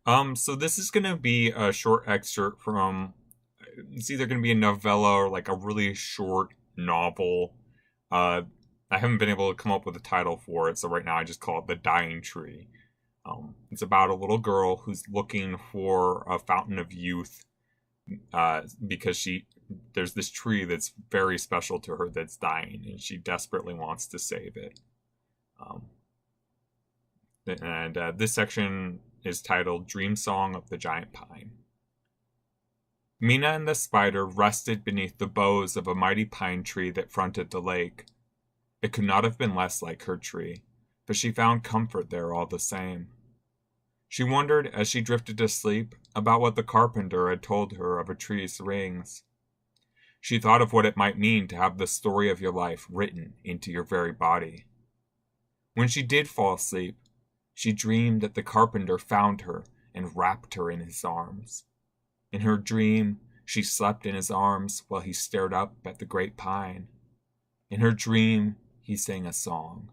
So this is gonna be a short excerpt from it's either gonna be a novella or like a really short novel. Uh I haven't been able to come up with a title for it, so right now I just call it The Dying Tree. It's about a little girl who's looking for a fountain of youth, because there's this tree that's very special to her that's dying, and she desperately wants to save it. Um, and This section is titled Dreamsong of the Giant Pine. Mina and the spider rested beneath the boughs of a mighty pine tree that fronted the lake. It could not have been less like her tree, but she found comfort there all the same. She wondered, as she drifted to sleep, about what the carpenter had told her of a tree's rings. She thought of what it might mean to have the story of your life written into your very body. When she did fall asleep, she dreamed that the carpenter found her and wrapped her in his arms. In her dream, she slept in his arms while he stared up at the great pine. In her dream, he sang a song.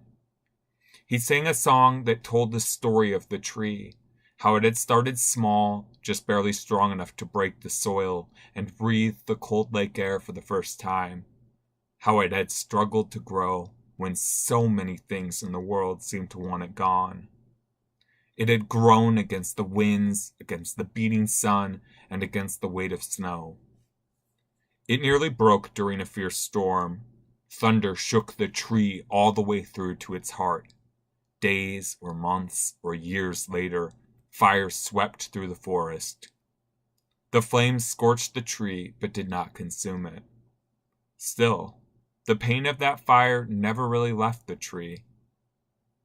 He sang a song that told the story of the tree, how it had started small, just barely strong enough to break the soil and breathe the cold lake air for the first time, how it had struggled to grow when so many things in the world seemed to want it gone. It had grown against the winds, against the beating sun, and against the weight of snow. It nearly broke during a fierce storm. Thunder shook the tree all the way through to its heart. Days or months or years later, fire swept through the forest. The flames scorched the tree but did not consume it. Still, the pain of that fire never really left the tree.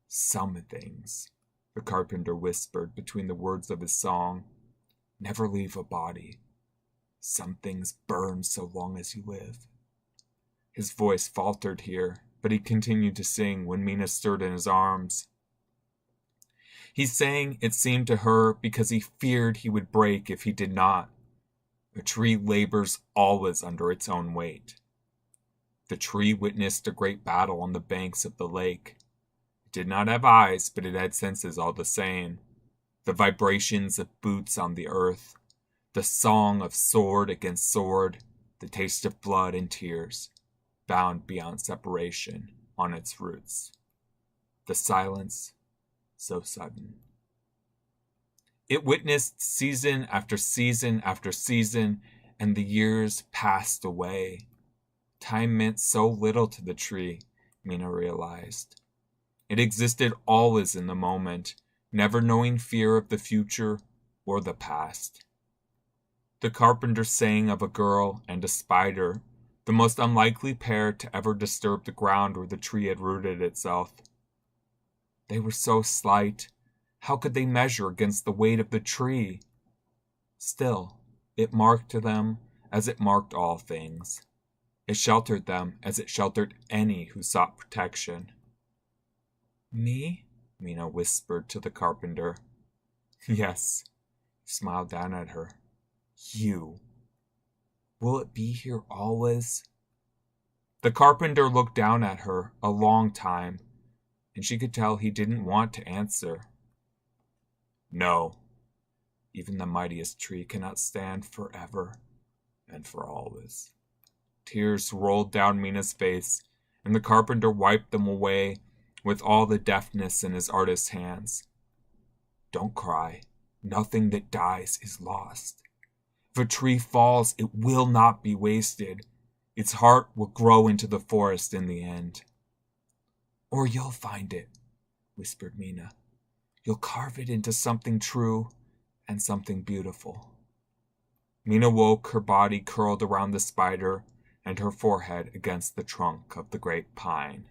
Some things, the carpenter whispered between the words of his song, never leave a body. Some things burn so long as you live. His voice faltered here, but he continued to sing when Mina stirred in his arms. He sang, it seemed to her, because he feared he would break if he did not. A tree labors always under its own weight. The tree witnessed a great battle on the banks of the lake. It did not have eyes, but it had senses all the same. The vibrations of boots on the earth, the song of sword against sword, the taste of blood and tears, bound beyond separation on its roots. The silence, so sudden. It witnessed season after season after season, and the years passed away. Time meant so little to the tree, Mina realized. It existed always in the moment, never knowing fear of the future or the past. The carpenter sang of a girl and a spider, the most unlikely pair to ever disturb the ground where the tree had rooted itself. They were so slight. How could they measure against the weight of the tree? Still, it marked them as it marked all things. It sheltered them as it sheltered any who sought protection. Me? Mina whispered to the carpenter. Yes, he smiled down at her. You. Will it be here always? The carpenter looked down at her a long time, and she could tell he didn't want to answer. No, even the mightiest tree cannot stand forever and for always. Tears rolled down Mina's face, and the carpenter wiped them away with all the deftness in his artist's hands. Don't cry. Nothing that dies is lost. If a tree falls, it will not be wasted. Its heart will grow into the forest in the end. Or you'll find it, whispered Mina. You'll carve it into something true and something beautiful. Mina woke, her body curled around the spider and her forehead against the trunk of the great pine.